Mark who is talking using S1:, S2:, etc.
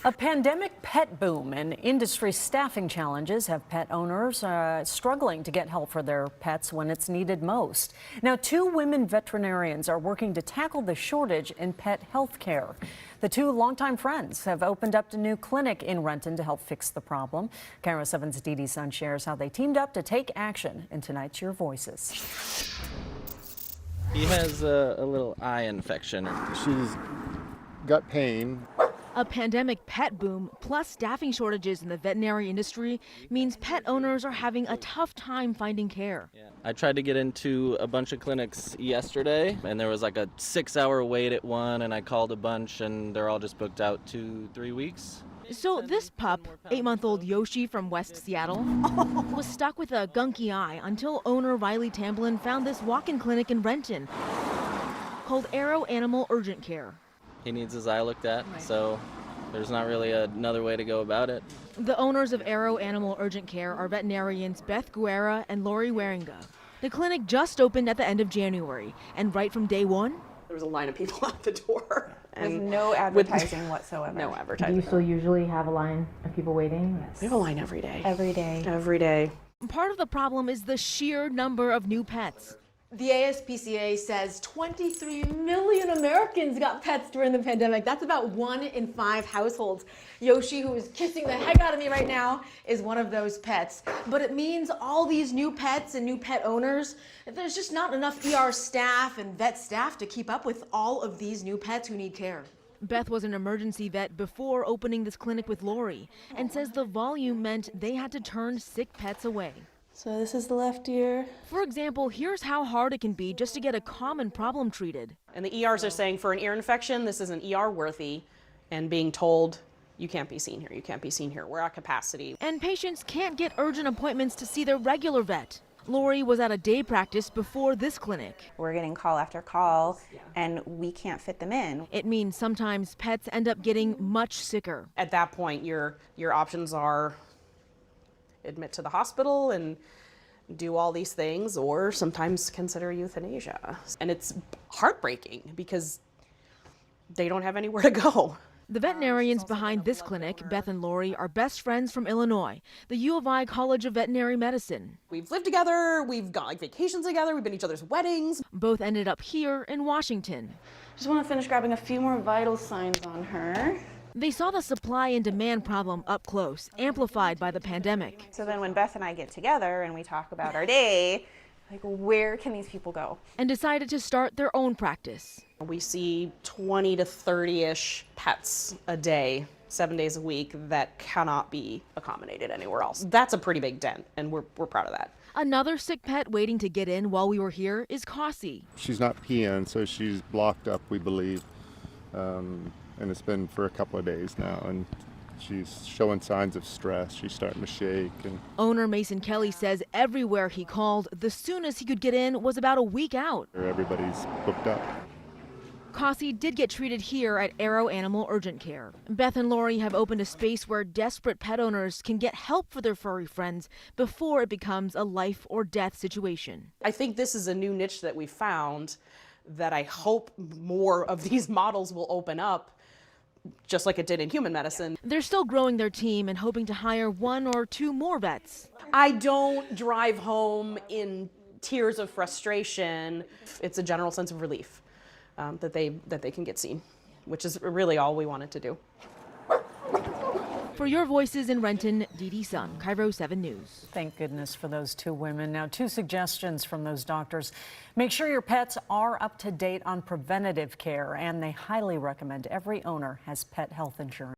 S1: A pandemic pet boom and industry staffing challenges have pet owners struggling to get help for their pets when it's needed most. Now, 2 women veterinarians are working to tackle the shortage in pet health care. The 2 longtime friends have opened up a new clinic in Renton to help fix the problem. KIRO 7's Dee Dee Sun shares how they teamed up to take action in tonight's Your Voices.
S2: He has a little eye infection.
S3: She's got pain.
S4: A pandemic pet boom plus staffing shortages in the veterinary industry means pet owners are having a tough time finding care.
S2: I tried to get into a bunch of clinics yesterday, and there was like a 6-hour wait at one, and I called a bunch, and they're all just booked out 2-3 weeks.
S4: So this pup, 8-month-old Yoshi from West Seattle, was stuck with a gunky eye until owner Riley Tamblin found this walk-in clinic in Renton called KIRO Animal Urgent Care.
S2: He needs his eye looked at, so there's not really another way to go about it.
S4: The owners of KIRO Animal Urgent Care are veterinarians Beth Guerra and Lori Waringa. The clinic just opened at the end of January, and right from day one,
S5: there was a line of people at the door.
S6: With no advertising whatsoever.
S5: No advertising.
S7: Do you still usually have a line of people waiting?
S6: Yes.
S5: We have a line every day.
S6: Every day.
S5: Every day.
S4: Part of the problem is the sheer number of new pets.
S8: The ASPCA says 23 million Americans got pets during the pandemic. That's about 1 in 5 households. Yoshi, who is kissing the heck out of me right now, is one of those pets. But it means all these new pets and new pet owners, there's just not enough ER staff and vet staff to keep up with all of these new pets who need care.
S4: Beth was an emergency vet before opening this clinic with Lori and says the volume meant they had to turn sick pets away.
S8: So this is the left ear.
S4: For example, here's how hard it can be just to get a common problem treated.
S5: And the ERs are saying for an ear infection, this isn't ER worthy, and being told, you can't be seen here, you can't be seen here, we're at capacity.
S4: And patients can't get urgent appointments to see their regular vet. Lori was at a day practice before this clinic.
S6: We're getting call after call, and we can't fit them in.
S4: It means sometimes pets end up getting much sicker.
S5: At that point, your options are admit to the hospital and do all these things, or sometimes consider euthanasia. And it's heartbreaking because they don't have anywhere to go.
S4: The veterinarians behind this clinic, Beth and Lori, are best friends from Illinois, the U of I College of Veterinary Medicine.
S5: We've lived together, we've got like vacations together, we've been to each other's weddings.
S4: Both ended up here in Washington.
S8: Just want to finish grabbing a few more vital signs on her.
S4: They saw the supply and demand problem up close, amplified by the pandemic.
S6: So then when Beth and I get together and we talk about our day, like, where can these people go?
S4: And decided to start their own practice.
S5: We see 20 to 30-ish pets a day, 7 days a week, that cannot be accommodated anywhere else. That's a pretty big dent, and we're proud of that.
S4: Another sick pet waiting to get in while we were here is Cassie.
S3: She's not peeing, so she's blocked up, we believe. And it's been for a couple of days now, and she's showing signs of stress. She's starting to shake. And
S4: owner Mason Kelly says everywhere he called, the soonest he could get in was about a week out.
S3: everybody's booked up.
S4: Cassie did get treated here at KIRO Animal Urgent Care. Beth and Lori have opened a space where desperate pet owners can get help for their furry friends before it becomes a life or death situation.
S5: I think this is a new niche that we found that I hope more of these models will open up, just like it did in human medicine.
S4: They're still growing their team and hoping to hire 1 or 2 more vets.
S5: I don't drive home in tears of frustration. It's a general sense of relief that they can get seen, which is really all we wanted to do.
S4: For Your Voices in Renton, Dee Dee Sun, KIRO 7 News.
S1: Thank goodness for those 2 women. Now, 2 suggestions from those doctors. Make sure your pets are up to date on preventative care, and they highly recommend every owner has pet health insurance.